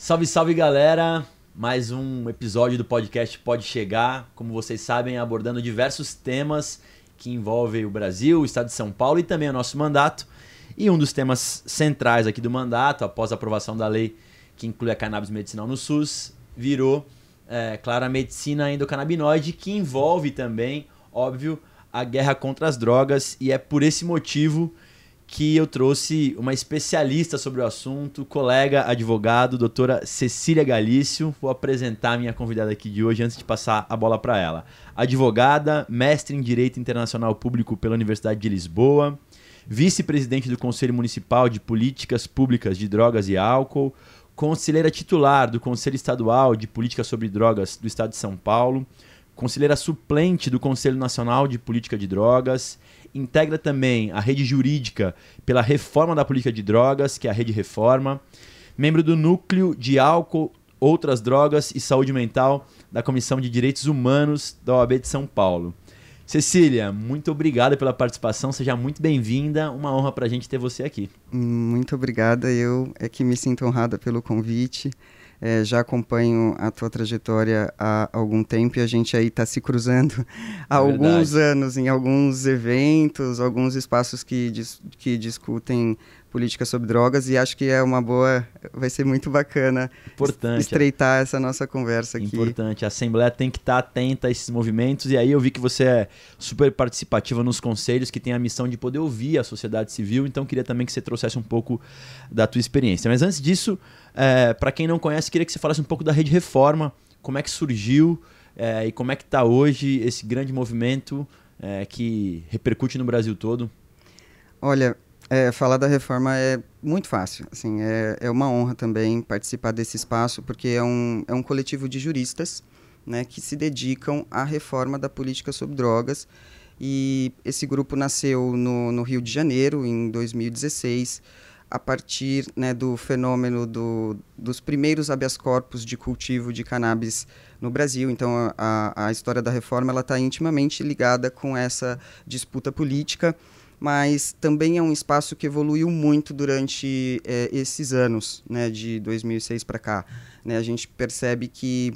Salve, salve galera! Mais um episódio do podcast Pode Chegar, como vocês sabem, abordando diversos temas que envolvem o Brasil, o estado de São Paulo e também o nosso mandato. E um dos temas centrais aqui do mandato, após a aprovação da lei que inclui a cannabis medicinal no SUS, virou, claro, a medicina endocannabinoide, que envolve também, óbvio, a guerra contra as drogas, e é por esse motivo que eu trouxe uma especialista sobre o assunto, colega, advogado, doutora Cecília Galício. Vou apresentar a minha convidada aqui de hoje antes de passar a bola para ela. Advogada, mestre em Direito Internacional Público pela Universidade de Lisboa, vice-presidente do Conselho Municipal de Políticas Públicas de Drogas e Álcool, conselheira titular do Conselho Estadual de Políticas sobre Drogas do Estado de São Paulo, conselheira suplente do Conselho Nacional de Política de Drogas, integra também a rede jurídica pela reforma da política de drogas, que é a Rede Reforma, membro do Núcleo de Álcool, Outras Drogas e Saúde Mental da Comissão de Direitos Humanos da OAB de São Paulo. Cecília, muito obrigado pela participação, seja muito bem-vinda, uma honra para a gente ter você aqui. Muito obrigada, eu é que me sinto honrada pelo convite. Já acompanho a tua trajetória há algum tempo e a gente aí está se cruzando há alguns anos em alguns eventos, alguns espaços que discutem política sobre drogas, e acho que é uma boa, vai ser muito bacana estreitar essa nossa conversa aqui. Importante, a Assembleia tem que estar atenta a esses movimentos, e aí eu vi que você é super participativa nos conselhos, que tem a missão de poder ouvir a sociedade civil, então queria também que você trouxesse um pouco da tua experiência. Mas antes disso, para quem não conhece, queria que você falasse um pouco da Rede Reforma, como é que surgiu e como é que está hoje esse grande movimento que repercute no Brasil todo. Olha, falar da reforma é muito fácil, assim, é uma honra também participar desse espaço, porque é um coletivo de juristas, né, que se dedicam à reforma da política sobre drogas, e esse grupo nasceu no Rio de Janeiro, em 2016, a partir, né, do fenômeno dos primeiros habeas corpus de cultivo de cannabis no Brasil. Então, a história da reforma está intimamente ligada com essa disputa política, mas também é um espaço que evoluiu muito durante esses anos, né, de 2006 para cá. Né, a gente percebe que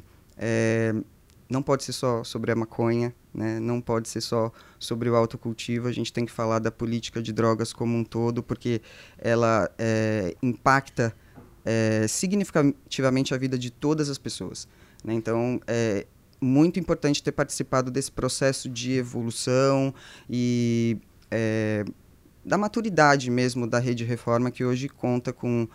não pode ser só sobre a maconha, né, não pode ser só sobre o autocultivo, a gente tem que falar da política de drogas como um todo, porque ela impacta significativamente a vida de todas as pessoas. Né, então, é muito importante ter participado desse processo de evolução e da maturidade mesmo da Rede Reforma, que hoje conta com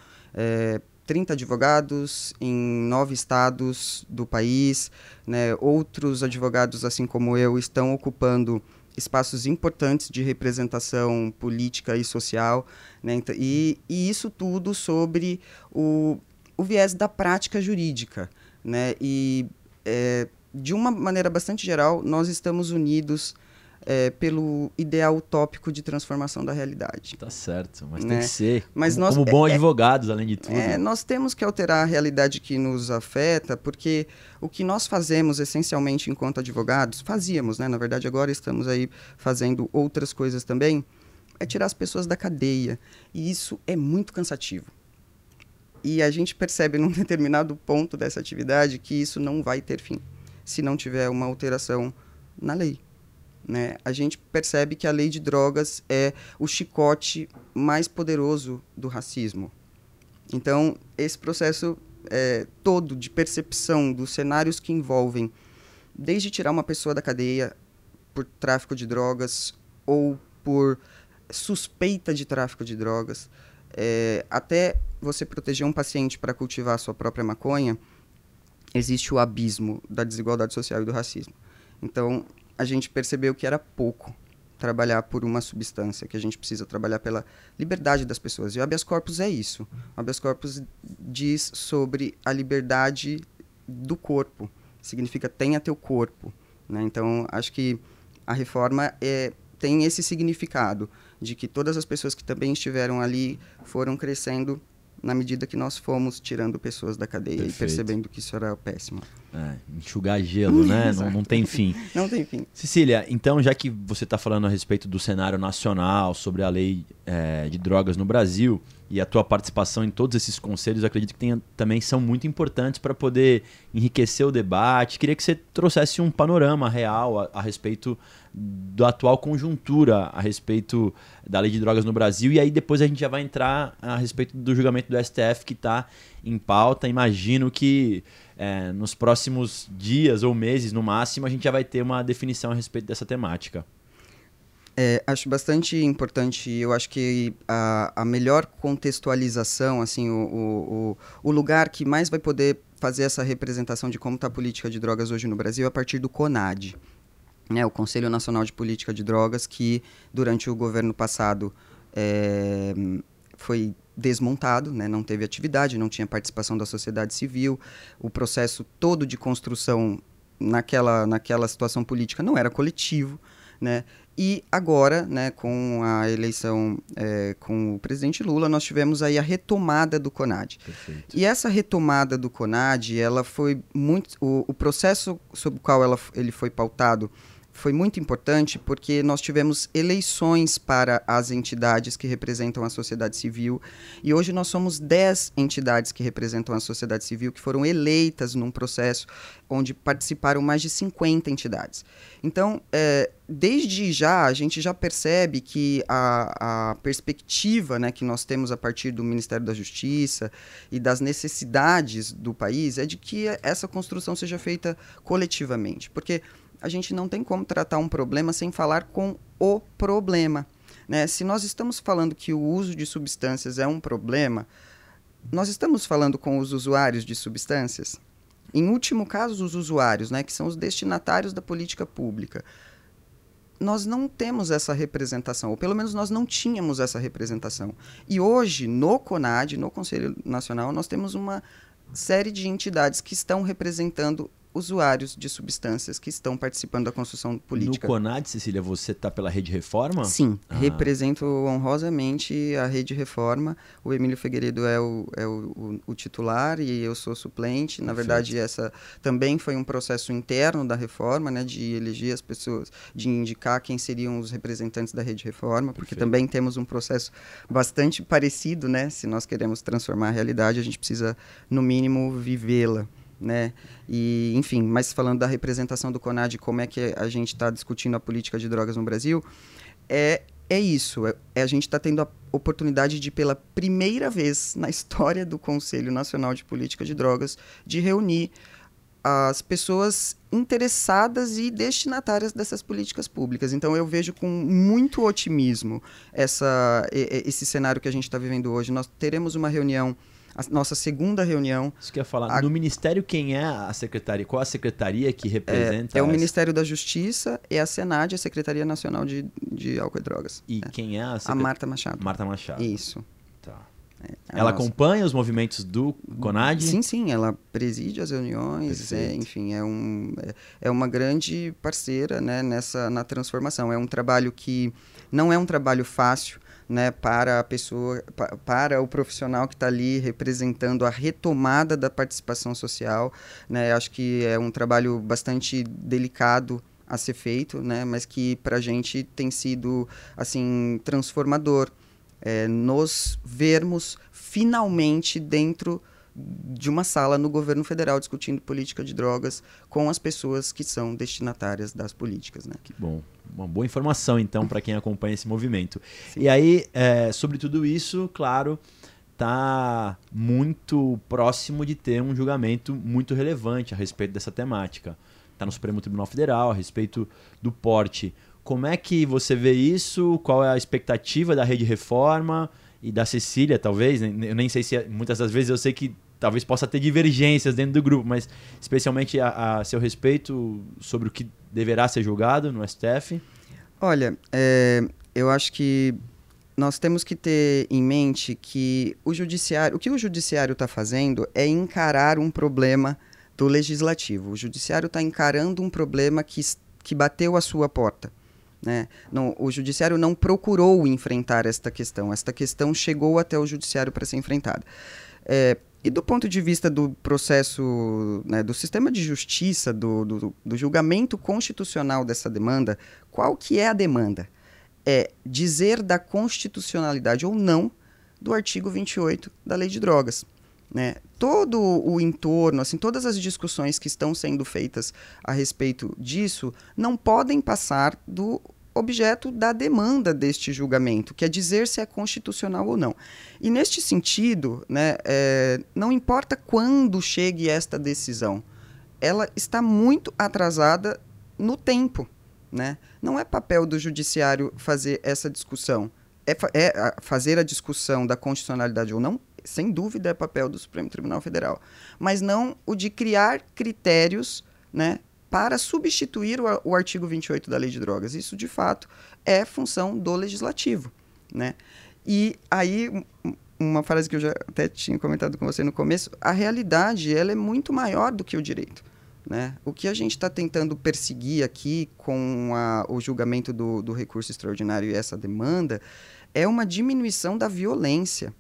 30 advogados em 9 estados do país, né? Outros advogados, assim como eu, estão ocupando espaços importantes de representação política e social, né? E isso tudo sobre o viés da prática jurídica, né? E, de uma maneira bastante geral, nós estamos unidos pelo ideal utópico de transformação da realidade. Tá certo, mas né? Tem que ser, mas como bons advogados, além de tudo. Nós temos que alterar a realidade que nos afeta, porque o que nós fazemos essencialmente enquanto advogados, fazíamos, né? Na verdade agora estamos aí fazendo outras coisas também, é tirar as pessoas da cadeia, e isso é muito cansativo. E a gente percebe num determinado ponto dessa atividade que isso não vai ter fim, se não tiver uma alteração na lei. Né? A gente percebe que a lei de drogas é o chicote mais poderoso do racismo. Então, esse processo todo de percepção dos cenários que envolvem, desde tirar uma pessoa da cadeia por tráfico de drogas ou por suspeita de tráfico de drogas, até você proteger um paciente para cultivar a sua própria maconha, existe o abismo da desigualdade social e do racismo. Então, a gente percebeu que era pouco trabalhar por uma substância, que a gente precisa trabalhar pela liberdade das pessoas. E o habeas corpus é isso. O habeas corpus diz sobre a liberdade do corpo. Significa tenha teu corpo. Né? Então, acho que a reforma tem esse significado de que todas as pessoas que também estiveram ali foram crescendo na medida que nós fomos tirando pessoas da cadeia. Perfeito. E percebendo que isso era péssimo. Enxugar gelo, né? não tem fim. Não tem fim. Cecília, então, já que você está falando a respeito do cenário nacional, sobre a lei de drogas no Brasil, e a tua participação em todos esses conselhos, eu acredito que também são muito importantes para poder enriquecer o debate. Queria que você trouxesse um panorama real a respeito da atual conjuntura, a respeito da lei de drogas no Brasil, e aí depois a gente já vai entrar a respeito do julgamento do STF que está em pauta. Imagino que nos próximos dias ou meses, no máximo, a gente já vai ter uma definição a respeito dessa temática. Acho bastante importante. Eu acho que a melhor contextualização, assim, o lugar que mais vai poder fazer essa representação de como está a política de drogas hoje no Brasil é a partir do CONAD, né, o Conselho Nacional de Política de Drogas, que durante o governo passado foi desmontado, né, não teve atividade, não tinha participação da sociedade civil, o processo todo de construção naquela situação política não era coletivo, né? E agora, né, com a eleição com o presidente Lula, nós tivemos aí a retomada do CONAD. Perfeito. E essa retomada do CONAD, ela foi muito... O processo sobre o qual ele foi pautado foi muito importante porque nós tivemos eleições para as entidades que representam a sociedade civil e hoje nós somos 10 entidades que representam a sociedade civil que foram eleitas num processo onde participaram mais de 50 entidades. Então, desde já, a gente já percebe que a perspectiva, né, que nós temos a partir do Ministério da Justiça e das necessidades do país é de que essa construção seja feita coletivamente, porque a gente não tem como tratar um problema sem falar com o problema, né? Se nós estamos falando que o uso de substâncias é um problema, nós estamos falando com os usuários de substâncias? Em último caso, os usuários, né, que são os destinatários da política pública. Nós não temos essa representação, ou pelo menos nós não tínhamos essa representação. E hoje, no CONAD, no Conselho Nacional, nós temos uma série de entidades que estão representando usuários de substâncias que estão participando da construção política. No CONAD, Cecília, você está pela Rede Reforma? Sim, represento honrosamente a Rede Reforma. O Emílio Figueiredo é o titular e eu sou suplente. Na verdade, essa também foi um processo interno da Reforma, né, de eleger as pessoas, de indicar quem seriam os representantes da Rede Reforma, porque também temos um processo bastante parecido, né? Se nós queremos transformar a realidade, a gente precisa, no mínimo, vivê-la, né? E, enfim, mas falando da representação do CONAD, como é que a gente está discutindo a política de drogas no Brasil, é isso, a gente está tendo a oportunidade de, pela primeira vez na história do Conselho Nacional de Política de Drogas, de reunir as pessoas interessadas e destinatárias dessas políticas públicas. Então, eu vejo com muito otimismo esse cenário que a gente está vivendo hoje. Nós teremos uma reunião, a nossa segunda reunião. Isso que eu ia falar. No Ministério, quem é a secretaria? Qual a secretaria que representa? É o Ministério da Justiça e a SENAD, a Secretaria Nacional de Álcool e Drogas. E quem é a A Marta Machado. Marta Machado. Isso. Tá. Ela acompanha os movimentos do CONAD? Sim, ela preside as reuniões, enfim, é uma grande parceira, né, na transformação. É um trabalho que não é um trabalho fácil, né, para a pessoa, para o profissional que está ali representando a retomada da participação social, né? Acho que é um trabalho bastante delicado a ser feito, né, mas que para a gente tem sido assim transformador. Nos vermos finalmente dentro de uma sala no governo federal discutindo política de drogas com as pessoas que são destinatárias das políticas, né? Que bom. Uma boa informação, então, para quem acompanha esse movimento. Sim. E aí, sobre tudo isso, claro, está muito próximo de ter um julgamento muito relevante a respeito dessa temática. Está no Supremo Tribunal Federal, a respeito do porte. Como é que você vê isso? Qual é a expectativa da Rede Reforma e da Cecília, talvez? Eu nem sei se muitas das vezes eu sei que talvez possa ter divergências dentro do grupo, mas especialmente a seu respeito sobre o que deverá ser julgado no STF? Olha, eu acho que nós temos que ter em mente que o que o judiciário está fazendo é encarar um problema do legislativo. O judiciário está encarando um problema que bateu à sua porta, né? Não, o judiciário não procurou enfrentar esta questão chegou até o judiciário para ser enfrentada. E do ponto de vista do processo, né, do sistema de justiça, do julgamento constitucional dessa demanda, qual que é a demanda? É dizer da constitucionalidade ou não do artigo 28 da Lei de Drogas. Né? Todo o entorno, assim, todas as discussões que estão sendo feitas a respeito disso não podem passar do objeto da demanda deste julgamento, que é dizer se é constitucional ou não. E neste sentido, né, não importa quando chegue esta decisão, ela está muito atrasada no tempo. Né? Não é papel do judiciário fazer essa discussão. Fazer a discussão da constitucionalidade ou não, sem dúvida é papel do Supremo Tribunal Federal. Mas não o de criar critérios, né, para substituir o artigo 28 da Lei de Drogas. Isso, de fato, é função do legislativo. Né? E aí, uma frase que eu já até tinha comentado com você no começo, a realidade ela é muito maior do que o direito. Né? O que a gente está tentando perseguir aqui com o julgamento do recurso extraordinário e essa demanda é uma diminuição da violência.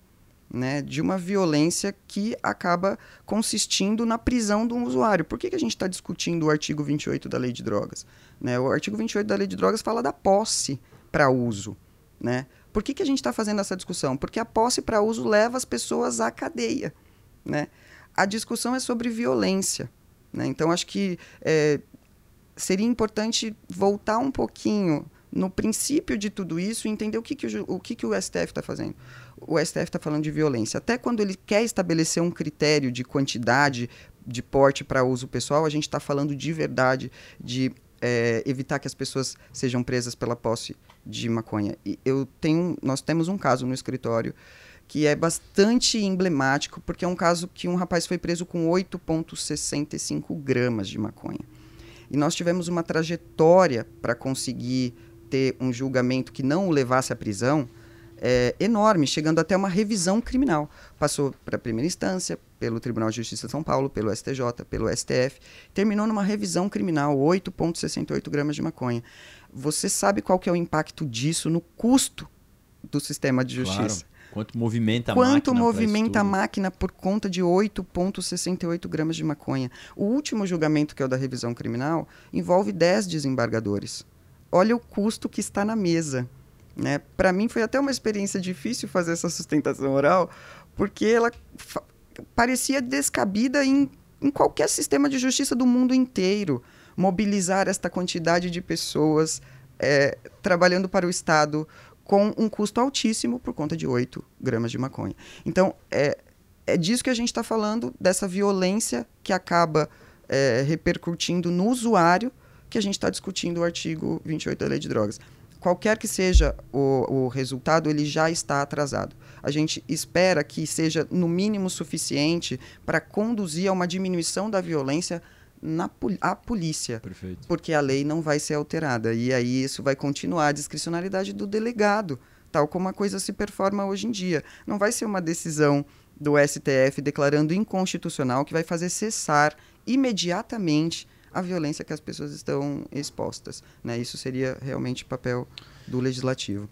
Né, de uma violência que acaba consistindo na prisão de um usuário. Por que a gente está discutindo o artigo 28 da Lei de Drogas? Né, o artigo 28 da Lei de Drogas fala da posse para uso. Né? Por que a gente está fazendo essa discussão? Porque a posse para uso leva as pessoas à cadeia. Né? A discussão é sobre violência. Né? Então, acho que seria importante voltar um pouquinho no princípio de tudo isso e entender o que o STF está fazendo. O STF está falando de violência. Até quando ele quer estabelecer um critério de quantidade de porte para uso pessoal, a gente está falando de verdade de evitar que as pessoas sejam presas pela posse de maconha. E nós temos um caso no escritório que é bastante emblemático, porque é um caso que um rapaz foi preso com 8,65 gramas de maconha. E nós tivemos uma trajetória para conseguir ter um julgamento que não o levasse à prisão enorme, chegando até uma revisão criminal. Passou para a primeira instância, pelo Tribunal de Justiça de São Paulo, pelo STJ, pelo STF, terminou numa revisão criminal, 8,68 gramas de maconha. Você sabe qual que é o impacto disso no custo do sistema de justiça? Claro. Quanto movimenta a máquina por conta de 8,68 gramas de maconha? O último julgamento, que é o da revisão criminal, envolve 10 desembargadores. Olha o custo que está na mesa. Né? Para mim foi até uma experiência difícil fazer essa sustentação oral, porque ela parecia descabida em qualquer sistema de justiça do mundo inteiro. Mobilizar esta quantidade de pessoas trabalhando para o Estado com um custo altíssimo por conta de 8 gramas de maconha. Então, é disso que a gente está falando, dessa violência que acaba repercutindo no usuário, que a gente está discutindo o artigo 28 da Lei de Drogas. Qualquer que seja o resultado, ele já está atrasado. A gente espera que seja, no mínimo, suficiente para conduzir a uma diminuição da violência à polícia. Perfeito. Porque a lei não vai ser alterada. E aí isso vai continuar a discricionalidade do delegado, tal como a coisa se performa hoje em dia. Não vai ser uma decisão do STF declarando inconstitucional que vai fazer cessar imediatamente a violência que as pessoas estão expostas. Né? Isso seria realmente papel do legislativo.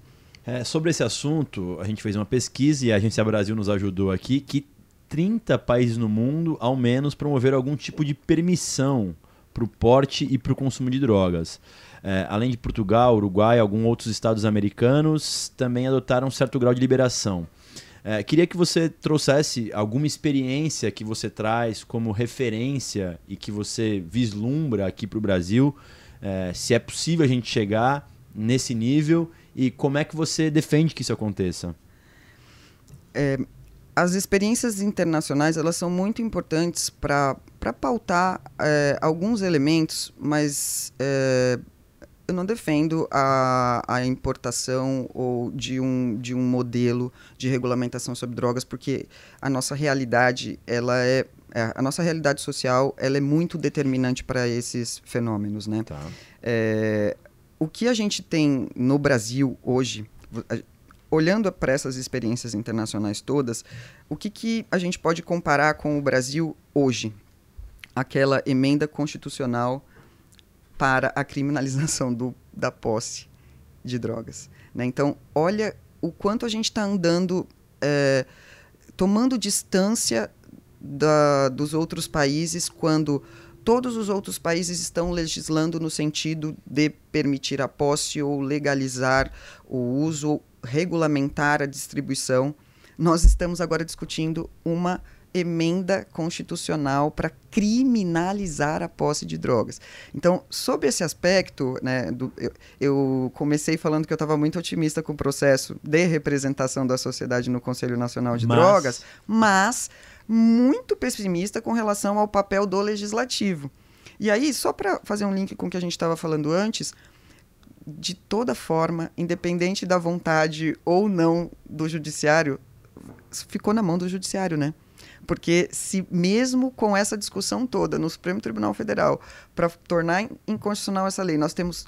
Sobre esse assunto, a gente fez uma pesquisa e a Agência Brasil nos ajudou aqui, que 30 países no mundo, ao menos, promoveram algum tipo de permissão para o porte e para o consumo de drogas. Além de Portugal, Uruguai, alguns outros estados americanos também adotaram um certo grau de liberação. Queria que você trouxesse alguma experiência que você traz como referência e que você vislumbra aqui para o Brasil, se é possível a gente chegar nesse nível e como é que você defende que isso aconteça. As experiências internacionais elas são muito importantes para pautar alguns elementos, mas eu não defendo a importação ou de um modelo de regulamentação sobre drogas, porque a nossa realidade, a nossa realidade social ela é muito determinante para esses fenômenos. Né? Tá. O que a gente tem no Brasil hoje, olhando para essas experiências internacionais todas, o que a gente pode comparar com o Brasil hoje? Aquela emenda constitucional para a criminalização da posse de drogas. Né? Então, olha o quanto a gente está andando, tomando distância dos outros países, quando todos os outros países estão legislando no sentido de permitir a posse ou legalizar o uso, ou regulamentar a distribuição nós estamos agora discutindo uma emenda constitucional para criminalizar a posse de drogas. Então, sob esse aspecto, né, eu comecei falando que eu estava muito otimista com o processo de representação da sociedade no Conselho Nacional de Drogas, mas muito pessimista com relação ao papel do legislativo. E aí, só para fazer um link com o que a gente estava falando antes, de toda forma, independente da vontade ou não do judiciário, ficou na mão do judiciário, né? Porque se mesmo com essa discussão toda no Supremo Tribunal Federal, para tornar inconstitucional essa lei, nós temos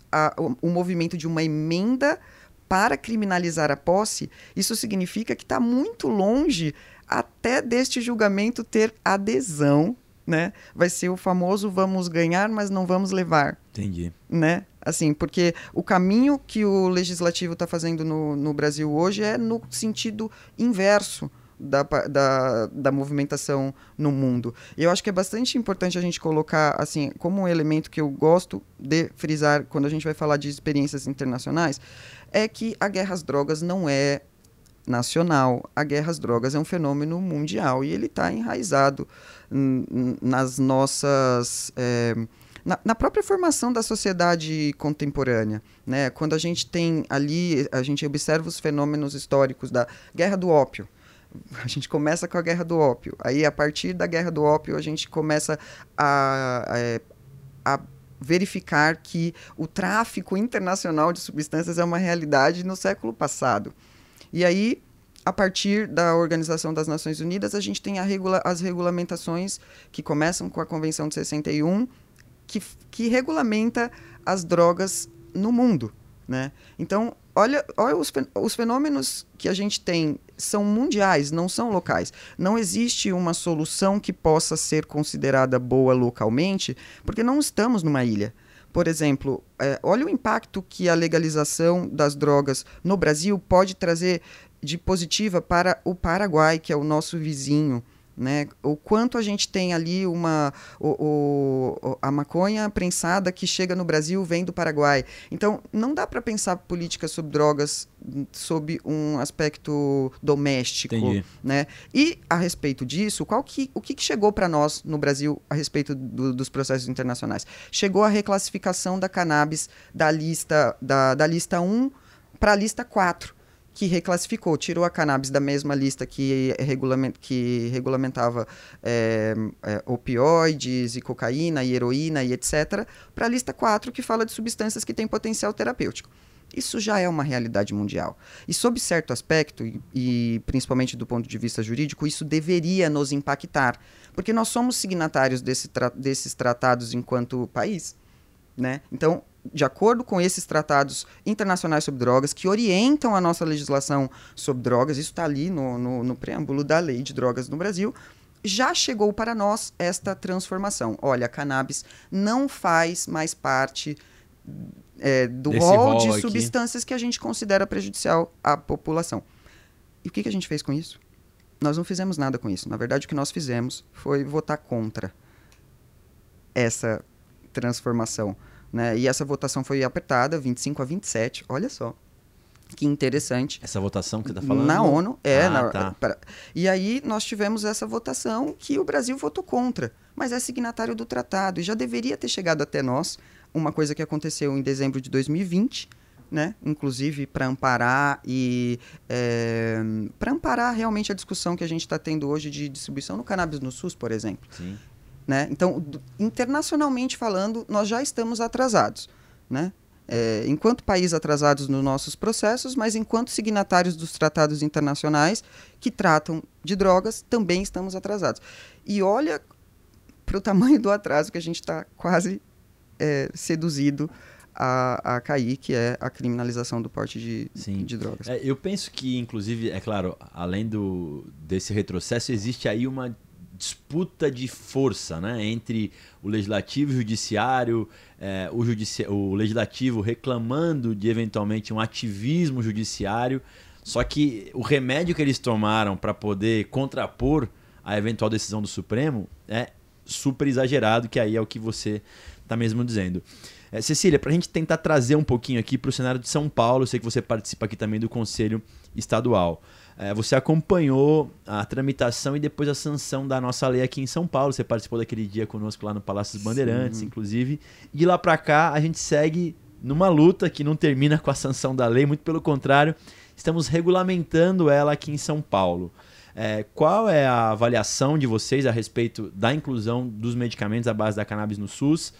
o movimento de uma emenda para criminalizar a posse, isso significa que está muito longe até deste julgamento ter adesão, né? Vai ser o famoso vamos ganhar, mas não vamos levar. Entendi. Né? Assim, porque o caminho que o legislativo está fazendo no Brasil hoje é no sentido inverso da movimentação no mundo. E eu acho que é bastante importante a gente colocar, assim, como um elemento que eu gosto de frisar quando a gente vai falar de experiências internacionais, é que a guerra às drogas não é nacional. A guerra às drogas é um fenômeno mundial e ele está enraizado nas nossas... Na própria formação da sociedade contemporânea, né? Quando a gente tem ali, a gente observa os fenômenos históricos da Guerra do Ópio. A gente começa com a Guerra do Ópio. Aí, a partir da Guerra do Ópio, a gente começa a verificar que o tráfico internacional de substâncias é uma realidade no século passado. E aí, a partir da Organização das Nações Unidas, a gente tem as regulamentações que começam com a Convenção de 61, que regulamenta as drogas no mundo, né? Então, olha os fenômenos que a gente tem são mundiais, não são locais. Não existe uma solução que possa ser considerada boa localmente, porque não estamos numa ilha. Por exemplo, olha o impacto que a legalização das drogas no Brasil pode trazer de positiva para o Paraguai, que é o nosso vizinho, né? O quanto a gente tem ali a maconha prensada que chega no Brasil vem do Paraguai. Então, não dá para pensar política sobre drogas sob um aspecto doméstico. Entendi. Né? E, a respeito disso, o que chegou para nós no Brasil a respeito dos processos internacionais? Chegou a reclassificação da cannabis da lista 1 para a lista 4. Que reclassificou, tirou a cannabis da mesma lista que regulamentava opioides e cocaína e heroína e etc., para a lista 4, que fala de substâncias que têm potencial terapêutico. Isso já é uma realidade mundial. E sob certo aspecto, e principalmente do ponto de vista jurídico, isso deveria nos impactar, porque nós somos signatários desses tratados enquanto país, né? Então, de acordo com esses tratados internacionais sobre drogas, que orientam a nossa legislação sobre drogas, isso está ali no preâmbulo da lei de drogas no Brasil, já chegou para nós esta transformação. Olha, a cannabis não faz mais parte do rol de substâncias que a gente considera prejudicial à população. E o que a gente fez com isso? Nós não fizemos nada com isso. Na verdade, o que nós fizemos foi votar contra essa transformação. Né? E essa votação foi apertada, 25-27, olha só, que interessante. Essa votação que você está falando? Na ONU, tá. E aí nós tivemos essa votação que o Brasil votou contra, mas é signatário do tratado, e já deveria ter chegado até nós, uma coisa que aconteceu em dezembro de 2020, né? Inclusive para amparar para amparar realmente a discussão que a gente está tendo hoje de distribuição no cannabis no SUS, por exemplo. Sim. Né? Então, internacionalmente falando, nós já estamos atrasados, né? Enquanto país atrasados nos nossos processos, mas enquanto signatários dos tratados internacionais que tratam de drogas, também estamos atrasados. E olha para o tamanho do atraso que a gente está quase seduzido a cair, que é a criminalização do porte de drogas. Eu penso que, inclusive, é claro, além desse retrocesso, existe aí uma disputa de força, né, entre o legislativo e o judiciário, o legislativo reclamando de eventualmente um ativismo judiciário, só que o remédio que eles tomaram para poder contrapor a eventual decisão do Supremo é super exagerado, que aí é o que você está mesmo dizendo. Cecília, para a gente tentar trazer um pouquinho aqui para o cenário de São Paulo, eu sei que você participa aqui também do Conselho Estadual. Você acompanhou a tramitação e depois a sanção da nossa lei aqui em São Paulo. Você participou daquele dia conosco lá no Palácio dos Bandeirantes, inclusive. E de lá para cá a gente segue numa luta que não termina com a sanção da lei, muito pelo contrário, estamos regulamentando ela aqui em São Paulo. Qual é a avaliação de vocês a respeito da inclusão dos medicamentos à base da cannabis no SUS?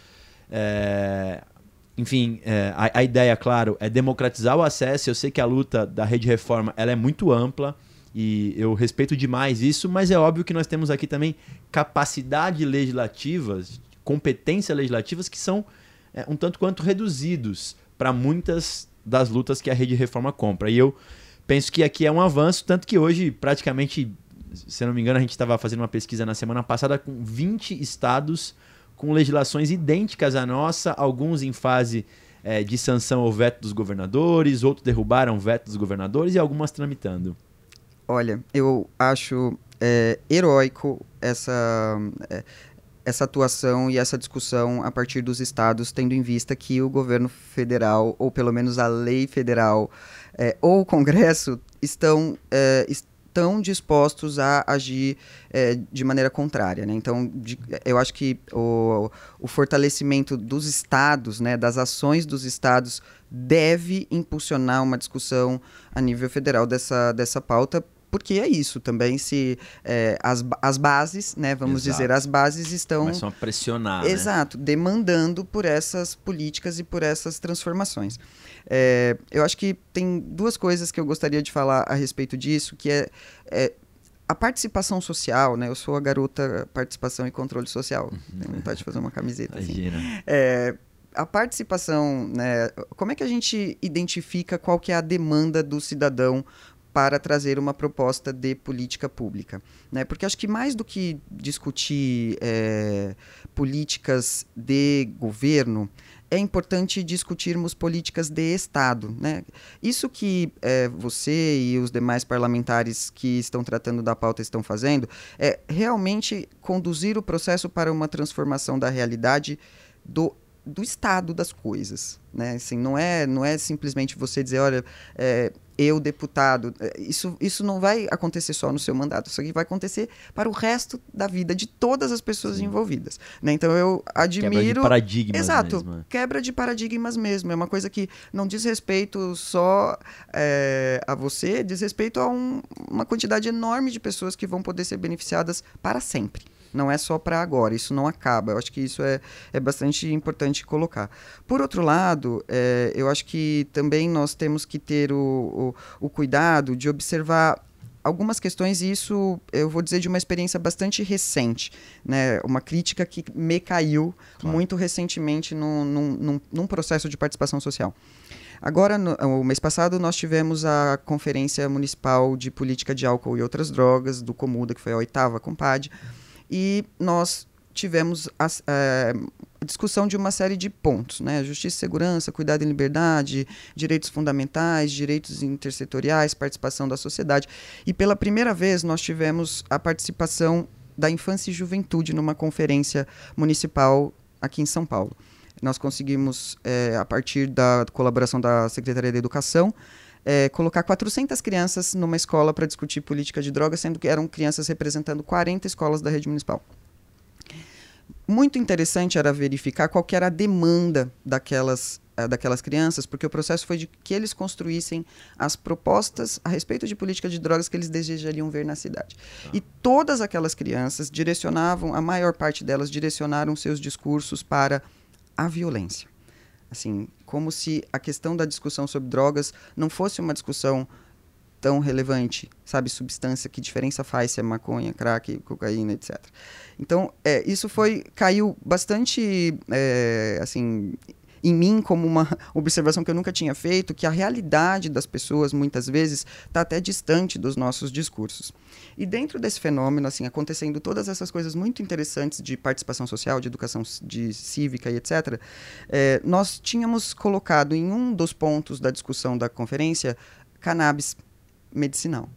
Enfim, a ideia, claro, é democratizar o acesso. Eu sei que a luta da Rede Reforma ela é muito ampla e eu respeito demais isso, mas é óbvio que nós temos aqui também capacidade legislativas, competências legislativas que são um tanto quanto reduzidos para muitas das lutas que a Rede Reforma compra. E eu penso que aqui é um avanço, tanto que hoje praticamente, se eu não me engano, a gente estava fazendo uma pesquisa na semana passada com 20 estados com legislações idênticas à nossa, alguns em fase de sanção ao veto dos governadores, outros derrubaram o veto dos governadores e algumas tramitando. Olha, eu acho heróico essa atuação e essa discussão a partir dos estados, tendo em vista que o governo federal, ou pelo menos a lei federal, ou o Congresso, estão dispostos a agir de maneira contrária, né? Então, eu acho que o fortalecimento dos estados, né, das ações dos estados, deve impulsionar uma discussão a nível federal dessa pauta, porque é isso também, se as bases, né, vamos dizer, as bases estão... Começam a pressionar, Exato, né? Demandando por essas políticas e por essas transformações. Eu acho que tem duas coisas que eu gostaria de falar a respeito disso, que é a participação social, né? Eu sou a garota participação e controle social. Tenho vontade de fazer uma camiseta. Imagina. Assim. A participação, né? Como é que a gente identifica qual que é a demanda do cidadão para trazer uma proposta de política pública, né? Porque acho que mais do que discutir políticas de governo, é importante discutirmos políticas de Estado, né? Isso que você e os demais parlamentares que estão tratando da pauta estão fazendo é realmente conduzir o processo para uma transformação da realidade do estado das coisas, né? Assim, não é simplesmente você dizer, olha, eu, deputado, isso não vai acontecer só no seu mandato, isso aqui vai acontecer para o resto da vida de todas as pessoas envolvidas, né? Então eu admiro... Quebra de paradigmas. Exato, mesmo. Quebra de paradigmas mesmo, é uma coisa que não diz respeito só a você, diz respeito a uma quantidade enorme de pessoas que vão poder ser beneficiadas para sempre. Não é só para agora, isso não acaba. Eu acho que isso é bastante importante colocar. Por outro lado, eu acho que também nós temos que ter o cuidado de observar algumas questões, e isso eu vou dizer de uma experiência bastante recente, né? Uma crítica que me caiu muito recentemente num processo de participação social. Agora, o mês passado, nós tivemos a Conferência Municipal de Política de Álcool e Outras Drogas, do Comuda, que foi a 8ª COMPAD, e nós tivemos a discussão de uma série de pontos, né? Justiça e segurança, cuidado e liberdade, direitos fundamentais, direitos intersetoriais, participação da sociedade. E pela primeira vez nós tivemos a participação da infância e juventude numa conferência municipal aqui em São Paulo. Nós conseguimos, a partir da colaboração da Secretaria da Educação, colocar 400 crianças numa escola para discutir política de drogas, sendo que eram crianças representando 40 escolas da rede municipal. Muito interessante era verificar qual que era a demanda daquelas crianças, porque o processo foi de que eles construíssem as propostas a respeito de política de drogas que eles desejariam ver na cidade. E todas aquelas crianças a maior parte delas direcionaram seus discursos para a violência. Assim, como se a questão da discussão sobre drogas não fosse uma discussão tão relevante, sabe, substância, que diferença faz se é maconha, crack, cocaína, etc. Então, isso caiu bastante, assim, em mim como uma observação que eu nunca tinha feito, que a realidade das pessoas, muitas vezes, está até distante dos nossos discursos. E dentro desse fenômeno, assim, acontecendo todas essas coisas muito interessantes de participação social, de educação cívica e etc., nós tínhamos colocado em um dos pontos da discussão da conferência cannabis medicinal.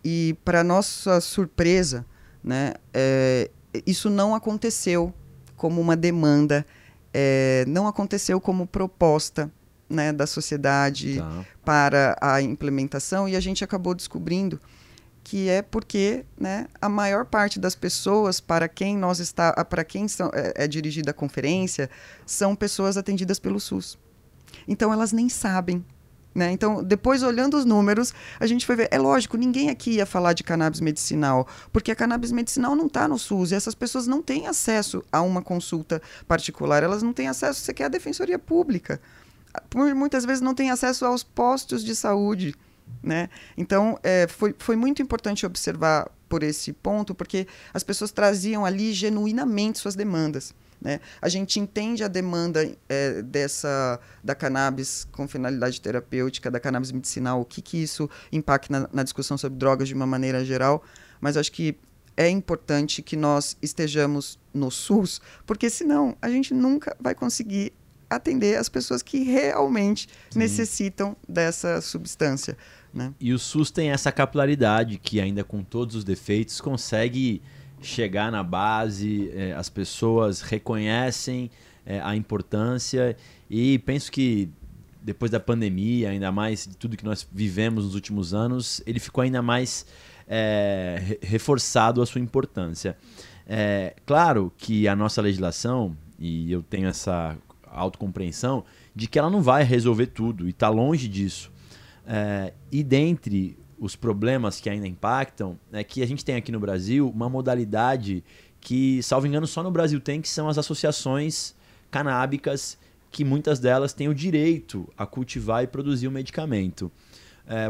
E, para nossa surpresa, né, isso não aconteceu como uma demanda, não aconteceu como proposta, né, da sociedade para a implementação, e a gente acabou descobrindo que é porque, né, a maior parte das pessoas para quem é dirigida a conferência são pessoas atendidas pelo SUS. Então elas nem sabem. Né? Então, depois, olhando os números, a gente foi ver. É lógico, ninguém aqui ia falar de cannabis medicinal, porque a cannabis medicinal não está no SUS e essas pessoas não têm acesso a uma consulta particular, elas não têm acesso sequer à defensoria pública. Muitas vezes não têm acesso aos postos de saúde. Né? Então, foi muito importante observar por esse ponto, porque as pessoas traziam ali genuinamente suas demandas. Né? A gente entende a demanda da cannabis com finalidade terapêutica, da cannabis medicinal, o que isso impacta na discussão sobre drogas de uma maneira geral, mas acho que é importante que nós estejamos no SUS, porque senão a gente nunca vai conseguir atender as pessoas que realmente necessitam dessa substância. Né? E o SUS tem essa capilaridade que, ainda com todos os defeitos, consegue chegar na base, as pessoas reconhecem a importância, e penso que depois da pandemia, ainda mais de tudo que nós vivemos nos últimos anos, ele ficou ainda mais reforçado a sua importância. Claro que a nossa legislação, e eu tenho essa autocompreensão, de que ela não vai resolver tudo, e está longe disso. E dentre os problemas que ainda impactam, é que a gente tem aqui no Brasil uma modalidade que, salvo engano, só no Brasil tem, que são as associações canábicas, que muitas delas têm o direito a cultivar e produzir o medicamento.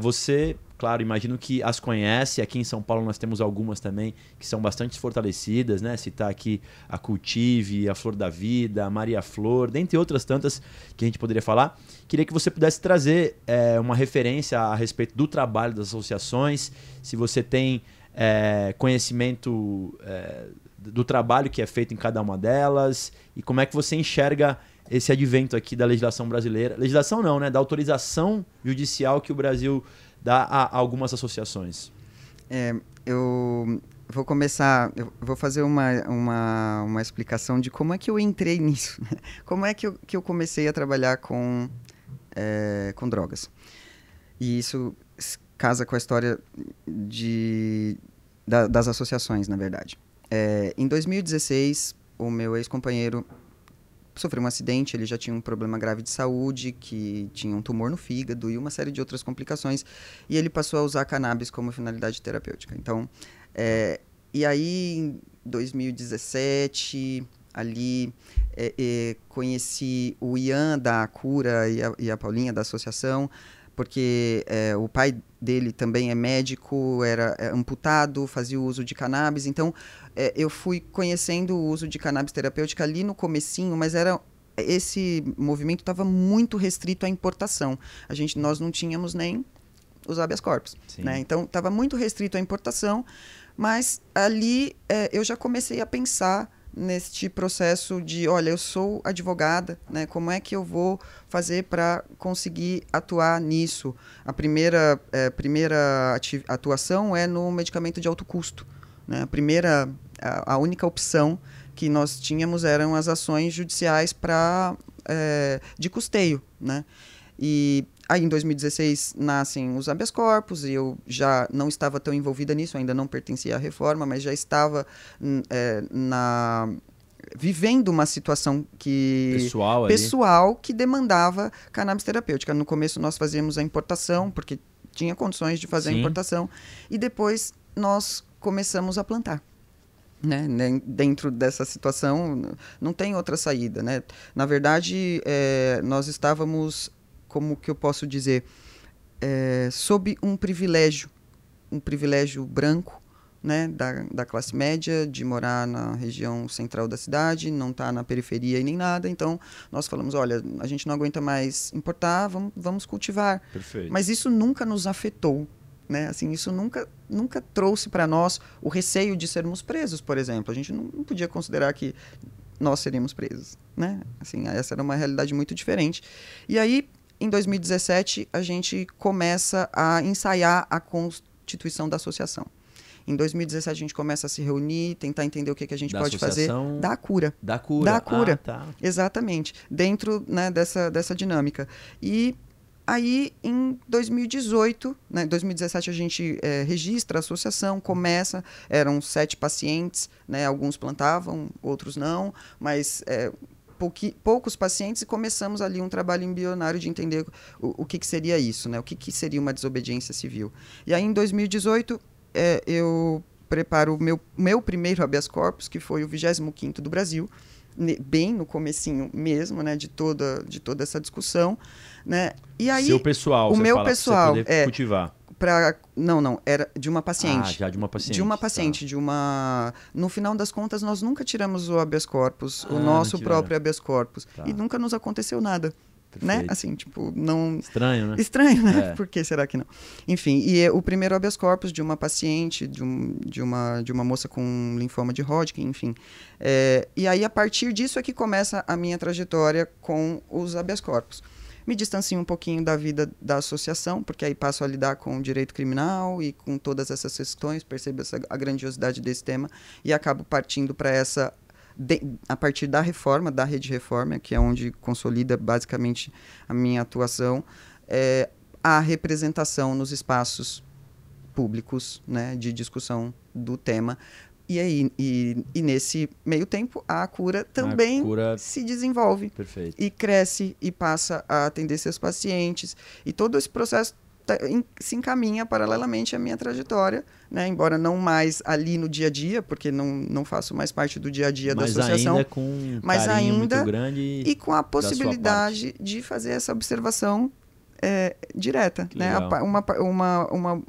Você, claro, imagino que as conhece. Aqui em São Paulo nós temos algumas também que são bastante fortalecidas, né? Citar aqui a Cultive, a Flor da Vida, a Maria Flor, dentre outras tantas que a gente poderia falar. Queria que você pudesse trazer uma referência a respeito do trabalho das associações, se você tem conhecimento do trabalho que é feito em cada uma delas, e como é que você enxerga esse advento aqui da legislação brasileira. Legislação não, né? Da autorização judicial que o Brasil dá a algumas associações. Eu vou fazer uma explicação de como é que eu entrei nisso. Como é que eu comecei a trabalhar com drogas. E isso casa com a história das associações, na verdade. Em 2016, o meu ex-companheiro sofreu um acidente, ele já tinha um problema grave de saúde, que tinha um tumor no fígado e uma série de outras complicações, e ele passou a usar cannabis como finalidade terapêutica. Então, e aí, em 2017, ali, conheci o Ian da Cura e a Paulinha da associação, porque o pai dele também é médico, era amputado, fazia o uso de cannabis. Então, eu fui conhecendo o uso de cannabis terapêutica ali no comecinho, mas esse movimento estava muito restrito à importação. Nós não tínhamos nem os habeas corpus. Né? Então, estava muito restrito à importação, mas ali eu já comecei a pensar neste processo de, olha, eu sou advogada, né? Como é que eu vou fazer para conseguir atuar nisso? A primeira atuação é no medicamento de alto custo. Né? A única opção que nós tínhamos eram as ações judiciais de custeio. Né? E aí, em 2016, nascem os habeas corpus, e eu já não estava tão envolvida nisso, ainda não pertencia à reforma, mas já estava vivendo uma situação pessoal que demandava cannabis terapêutica. No começo, nós fazíamos a importação, porque tinha condições de fazer a importação, e depois nós começamos a plantar. Né? Dentro dessa situação, não tem outra saída. Né? Na verdade, nós estávamos, como que eu posso dizer, sob um privilégio branco, né, da classe média, de morar na região central da cidade, não estar na periferia e nem nada. Então, nós falamos, olha, a gente não aguenta mais importar, vamos cultivar. Perfeito. Mas isso nunca nos afetou. Né? Assim, isso nunca trouxe para nós o receio de sermos presos, por exemplo. A gente não podia considerar que nós seríamos presos. Né? Assim, essa era uma realidade muito diferente. E aí, em 2017, a gente começa a ensaiar a constituição da associação. Em 2017 a gente começa a se reunir, tentar entender o que a gente pode fazer. Da cura. Da cura. Da cura. Tá. Exatamente. Dentro, né, dessa dinâmica. E aí, em 2018, né, 2017 a gente registra a associação, começa, eram 7 pacientes, né, alguns plantavam, outros não, mas poucos pacientes, e começamos ali um trabalho embrionário de entender o que seria isso, né, o que seria uma desobediência civil. E aí, em 2018, eu preparo o meu primeiro habeas corpus, que foi o 25º do Brasil, bem no comecinho mesmo, né, de toda essa discussão, né? E aí seu pessoal, o meu fala, pessoal pra você poder cultivar. Não, era de uma paciente. Já de uma paciente. De uma paciente, tá. No final das contas, nós nunca tiramos o habeas corpus, o nosso próprio habeas corpus, tá. E nunca nos aconteceu nada. Perfeito. Né? Assim, tipo, não... Estranho, né? Estranho, né? Por que será que não? Enfim, e o primeiro habeas corpus de uma paciente, de uma moça com linfoma de Hodgkin, enfim. E aí, a partir disso é que começa a minha trajetória com os habeas corpus. Me distancio um pouquinho da vida da associação, porque aí passo a lidar com o direito criminal e com todas essas questões, percebo a grandiosidade desse tema e acabo partindo para essa... a partir da reforma, da Rede Reforma, que é onde consolida basicamente a minha atuação, a representação nos espaços públicos, né, de discussão do tema. E aí, e nesse meio tempo, a cura também se desenvolve. Perfeito. E cresce e passa a atender seus pacientes. E todo esse processo se encaminha paralelamente à minha trajetória, né? Embora não mais ali no dia a dia, porque não faço mais parte do dia a dia da associação. Ainda com um carinho muito grande e com a possibilidade de fazer essa observação direta, né? Uma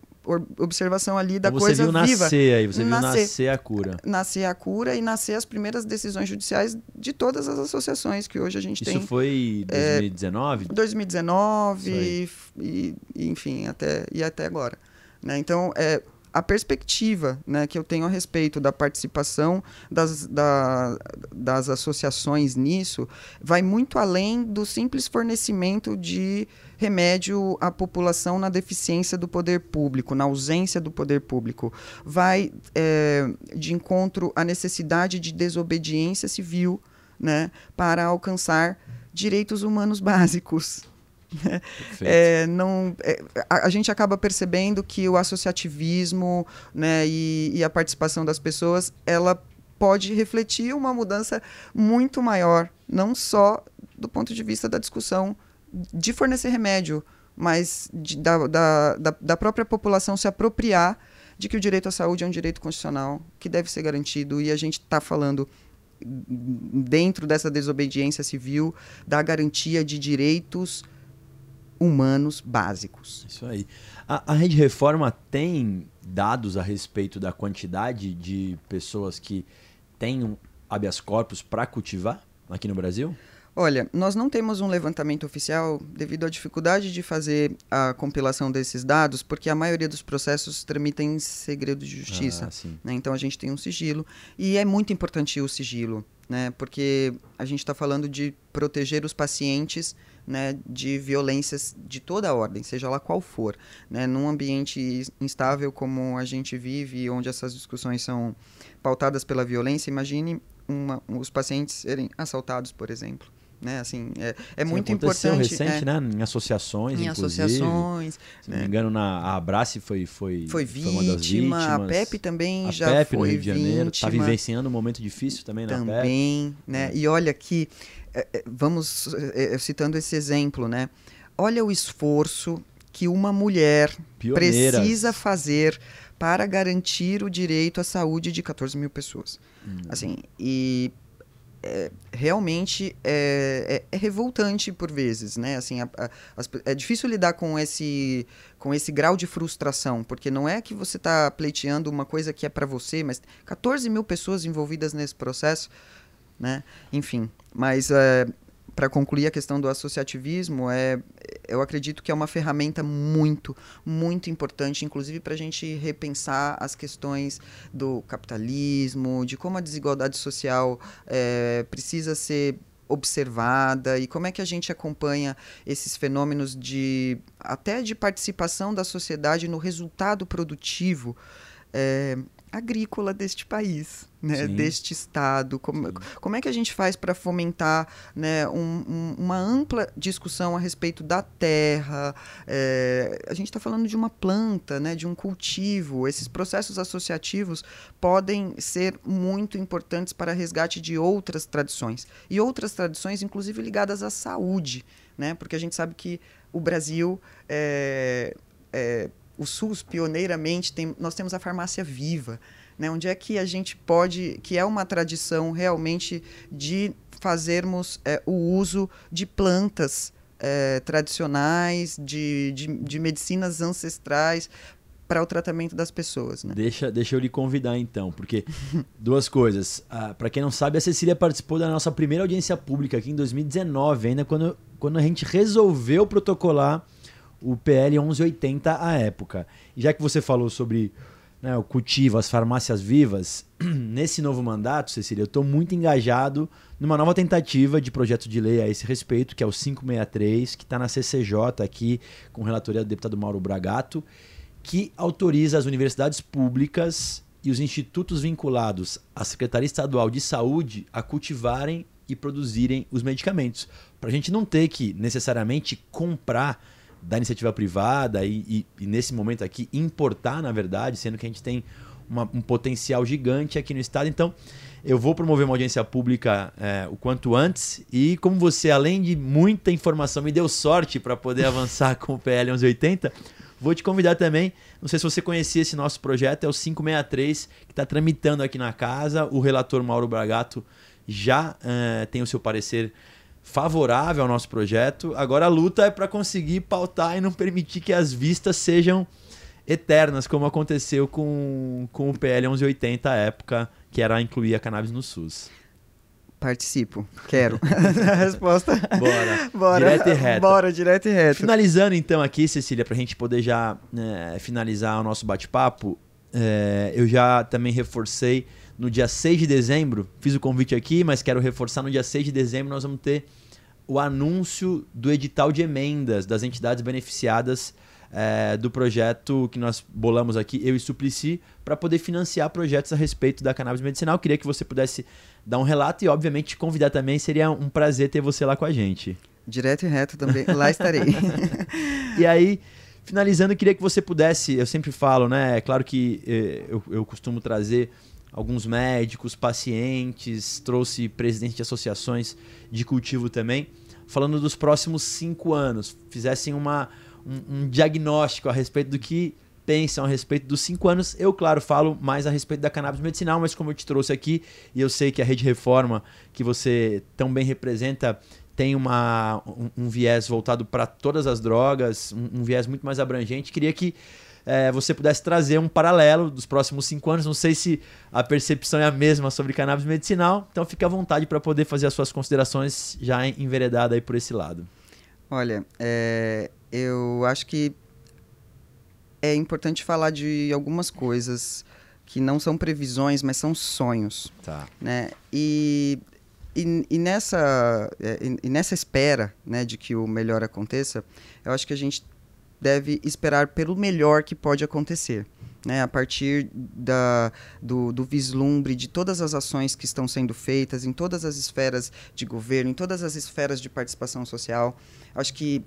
observação ali da coisa viva. Você viu nascer a cura. Nascer a cura e nascer as primeiras decisões judiciais de todas as associações que hoje a gente tem. Isso foi 2019? 2019 e enfim, até agora. Né? Então, a perspectiva, né, que eu tenho a respeito da participação das associações nisso vai muito além do simples fornecimento de remédio à população na deficiência do poder público, na ausência do poder público. Vai de encontro à necessidade de desobediência civil, né, para alcançar direitos humanos básicos. A gente acaba percebendo que o associativismo, né, e a participação das pessoas, ela pode refletir uma mudança muito maior, não só do ponto de vista da discussão de fornecer remédio, mas da própria população se apropriar de que o direito à saúde é um direito constitucional que deve ser garantido, e a gente está falando, dentro dessa desobediência civil, da garantia de direitos humanos básicos. Isso aí. A Rede Reforma tem dados a respeito da quantidade de pessoas que têm habeas corpus para cultivar aqui no Brasil? Olha, nós não temos um levantamento oficial devido à dificuldade de fazer a compilação desses dados, porque a maioria dos processos tramita em segredo de justiça. Né? Então a gente tem um sigilo, e é muito importante o sigilo, né? Porque a gente está falando de proteger os pacientes, né, de violências de toda a ordem, seja lá qual for. Né? Num ambiente instável como a gente vive, onde essas discussões são pautadas pela violência, imagine os pacientes serem assaltados, por exemplo. Né? Assim, muito importante. Recente, né? Em associações, associações. Se não me engano, a Abrace foi vítima, uma das vítimas. A PEP também já PEP, foi no Rio de Janeiro. Está vivenciando um momento difícil também na PEP. Também, né? E olha que, vamos citando esse exemplo, né? Olha o esforço que uma mulher precisa fazer para garantir o direito à saúde de 14 mil pessoas. Assim, e realmente é revoltante por vezes, né? Assim, é difícil lidar com esse grau de frustração, porque não é que você está pleiteando uma coisa que é para você, mas 14 mil pessoas envolvidas nesse processo, né? Enfim, mas para concluir a questão do associativismo, eu acredito que é uma ferramenta muito, muito importante, inclusive para a gente repensar as questões do capitalismo, de como a desigualdade social precisa ser observada e como é que a gente acompanha esses fenômenos até de participação da sociedade no resultado produtivo agrícola deste país, né? Deste estado. Como é que a gente faz para fomentar, né, uma ampla discussão a respeito da terra? A gente está falando de uma planta, né, de um cultivo. Esses processos associativos podem ser muito importantes para resgate de outras tradições. E outras tradições, inclusive, ligadas à saúde, né? Porque a gente sabe que o Brasil... o SUS, pioneiramente, nós temos a farmácia viva, né? Onde é que a gente pode, que é uma tradição realmente de fazermos o uso de plantas tradicionais, de medicinas ancestrais para o tratamento das pessoas, né? Deixa eu lhe convidar então, porque duas coisas. Para quem não sabe, a Cecília participou da nossa primeira audiência pública aqui em 2019, ainda quando a gente resolveu protocolar o PL 1180 à época. E já que você falou sobre, né, o cultivo, as farmácias vivas, nesse novo mandato, Cecília, eu estou muito engajado numa nova tentativa de projeto de lei a esse respeito, que é o 563, que está na CCJ aqui, com relatoria do deputado Mauro Bragato, que autoriza as universidades públicas e os institutos vinculados à Secretaria Estadual de Saúde a cultivarem e produzirem os medicamentos. Para a gente não ter que necessariamente comprar da iniciativa privada e nesse momento aqui importar, na verdade, sendo que a gente tem um potencial gigante aqui no estado. Então, eu vou promover uma audiência pública o quanto antes e como você, além de muita informação, me deu sorte para poder avançar com o PL 1180, vou te convidar também, não sei se você conhecia esse nosso projeto, é o 563, que está tramitando aqui na casa. O relator Mauro Bragato já tem o seu parecer favorável ao nosso projeto. Agora a luta é para conseguir pautar e não permitir que as vistas sejam eternas, como aconteceu com o PL 1180 à época, que era incluir a cannabis no SUS. Participo, quero. A resposta... Bora. Direto e reto. Bora, direto e reto. Finalizando então aqui, Cecília, para a gente poder já finalizar o nosso bate-papo, eu já também reforcei no dia 6 de dezembro, fiz o convite aqui, mas quero reforçar, no dia 6 de dezembro nós vamos ter o anúncio do edital de emendas das entidades beneficiadas do projeto que nós bolamos aqui, eu e Suplicy, para poder financiar projetos a respeito da cannabis medicinal. Queria que você pudesse dar um relato e, obviamente, te convidar também. Seria um prazer ter você lá com a gente. Direto e reto também, lá estarei. E aí, finalizando, queria que você pudesse, eu sempre falo, né? É claro que eu costumo trazer alguns médicos, pacientes, trouxe presidentes de associações de cultivo também, falando dos próximos 5 anos, fizessem um diagnóstico a respeito do que pensam a respeito dos 5 anos. Eu, claro, falo mais a respeito da cannabis medicinal, mas como eu te trouxe aqui, e eu sei que a Rede Reforma, que você tão bem representa, tem um viés voltado para todas as drogas, um viés muito mais abrangente. Queria que você pudesse trazer um paralelo dos próximos 5 anos. Não sei se a percepção é a mesma sobre cannabis medicinal, então fique à vontade para poder fazer as suas considerações já enveredada aí por esse lado. Olha, eu acho que é importante falar de algumas coisas que não são previsões, mas são sonhos. Tá. Né? E nessa espera, né, de que o melhor aconteça, eu acho que a gente deve esperar pelo melhor que pode acontecer, né? A partir do vislumbre de todas as ações que estão sendo feitas em todas as esferas de governo, em todas as esferas de participação social. Acho que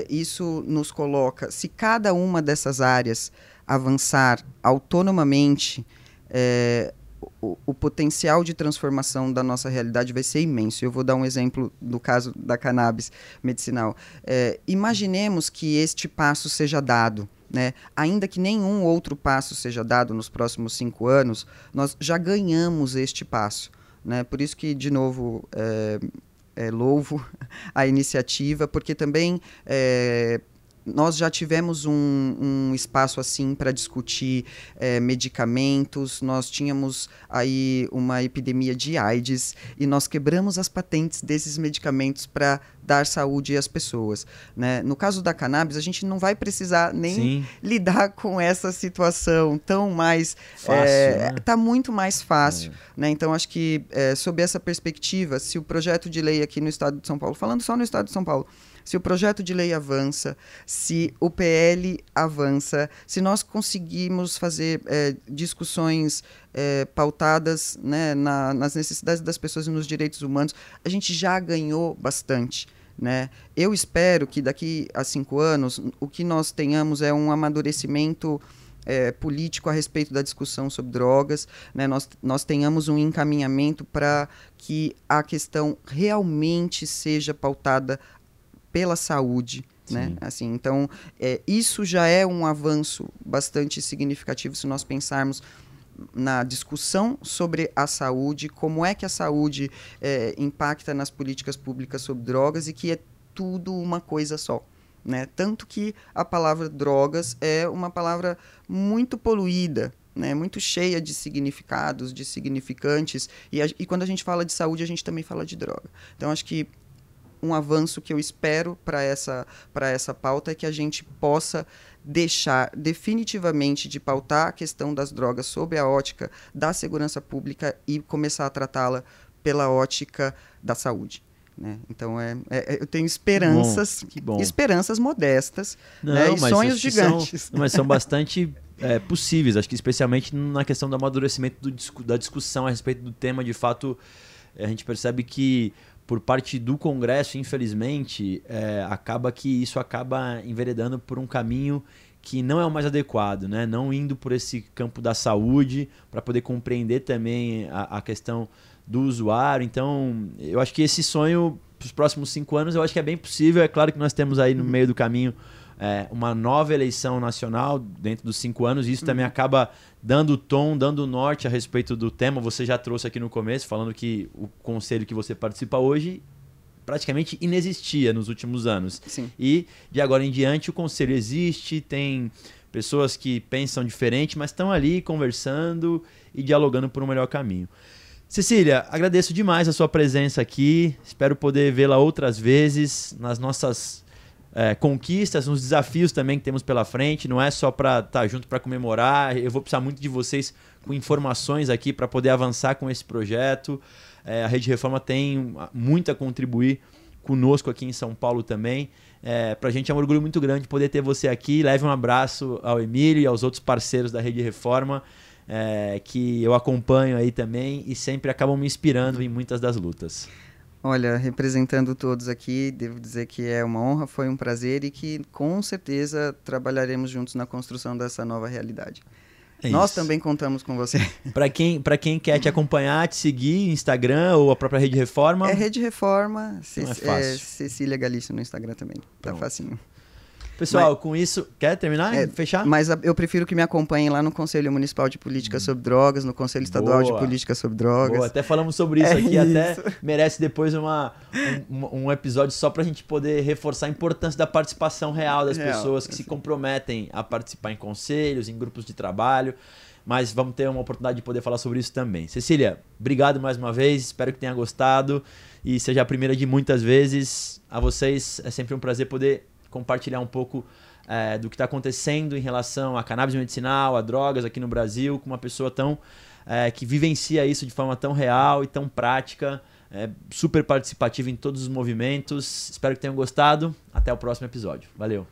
isso nos coloca, se cada uma dessas áreas avançar autonomamente, o potencial de transformação da nossa realidade vai ser imenso. Eu vou dar um exemplo do caso da cannabis medicinal. Imaginemos que este passo seja dado, né? Ainda que nenhum outro passo seja dado nos próximos 5 anos, nós já ganhamos este passo, né? Por isso que, de novo, louvo a iniciativa, porque também nós já tivemos um espaço assim para discutir medicamentos. Nós tínhamos aí uma epidemia de AIDS e nós quebramos as patentes desses medicamentos para dar saúde às pessoas, né? No caso da cannabis, a gente não vai precisar nem lidar com essa situação tão mais... Fácil, tá muito mais fácil, né? Então, acho que, sob essa perspectiva, se o projeto de lei aqui no Estado de São Paulo, falando só no Estado de São Paulo, se o projeto de lei avança, se o PL avança, se nós conseguimos fazer discussões pautadas, né, nas necessidades das pessoas e nos direitos humanos, a gente já ganhou bastante, né? Eu espero que daqui a 5 anos o que nós tenhamos é um amadurecimento político a respeito da discussão sobre drogas, né? Nós tenhamos um encaminhamento para que a questão realmente seja pautada pela saúde, né? Assim, então, isso já é um avanço bastante significativo se nós pensarmos na discussão sobre a saúde, como é que a saúde impacta nas políticas públicas sobre drogas e que é tudo uma coisa só, né? Tanto que a palavra drogas é uma palavra muito poluída, né? Muito cheia de significados, de significantes, e quando a gente fala de saúde, a gente também fala de droga. Então, acho que um avanço que eu espero para essa pauta é que a gente possa deixar definitivamente de pautar a questão das drogas sob a ótica da segurança pública e começar a tratá-la pela ótica da saúde, né? Então, eu tenho esperanças, esperanças modestas, né? E sonhos gigantes. Mas são bastante possíveis, acho que especialmente na questão do amadurecimento da discussão a respeito do tema. De fato, a gente percebe que por parte do Congresso, infelizmente, acaba que isso acaba enveredando por um caminho que não é o mais adequado, né? Não indo por esse campo da saúde, para poder compreender também a questão do usuário. Então, eu acho que esse sonho, para os próximos 5 anos, eu acho que é bem possível. É claro que nós temos aí no meio do caminho uma nova eleição nacional dentro dos 5 anos, e isso também acaba dando tom, dando norte a respeito do tema. Você já trouxe aqui no começo, falando que o conselho que você participa hoje praticamente inexistia nos últimos anos. Sim. E de agora em diante o conselho existe, tem pessoas que pensam diferente, mas estão ali conversando e dialogando por um melhor caminho. Cecília, agradeço demais a sua presença aqui, espero poder vê-la outras vezes nas nossas conquistas, nos desafios também que temos pela frente. Não é só para estar junto para comemorar, eu vou precisar muito de vocês com informações aqui para poder avançar com esse projeto. A Rede Reforma tem muito a contribuir conosco aqui em São Paulo também. Para a gente é um orgulho muito grande poder ter você aqui. Leve um abraço ao Emílio e aos outros parceiros da Rede Reforma, que eu acompanho aí também e sempre acabam me inspirando em muitas das lutas. Olha, representando todos aqui, devo dizer que é uma honra, foi um prazer e que com certeza trabalharemos juntos na construção dessa nova realidade. Nós também contamos com você. Para quem quer te acompanhar, te seguir, Instagram ou a própria Rede Reforma? É Rede Reforma, é fácil. Cecília Galício no Instagram também, tá facinho. Pessoal, com isso... Quer terminar? Fechar? Mas eu prefiro que me acompanhem lá no Conselho Municipal de Política sobre Drogas, no Conselho Estadual de Política sobre Drogas. Boa, até falamos sobre isso aqui, até merece depois um episódio só pra gente poder reforçar a importância da participação real das pessoas que se comprometem a participar em conselhos, em grupos de trabalho. Mas vamos ter uma oportunidade de poder falar sobre isso também. Cecília, obrigado mais uma vez, espero que tenha gostado e seja a primeira de muitas vezes. A vocês é sempre um prazer poder compartilhar um pouco do que está acontecendo em relação a cannabis medicinal, a drogas aqui no Brasil, com uma pessoa tão que vivencia isso de forma tão real e tão prática, super participativa em todos os movimentos. Espero que tenham gostado. Até o próximo episódio. Valeu!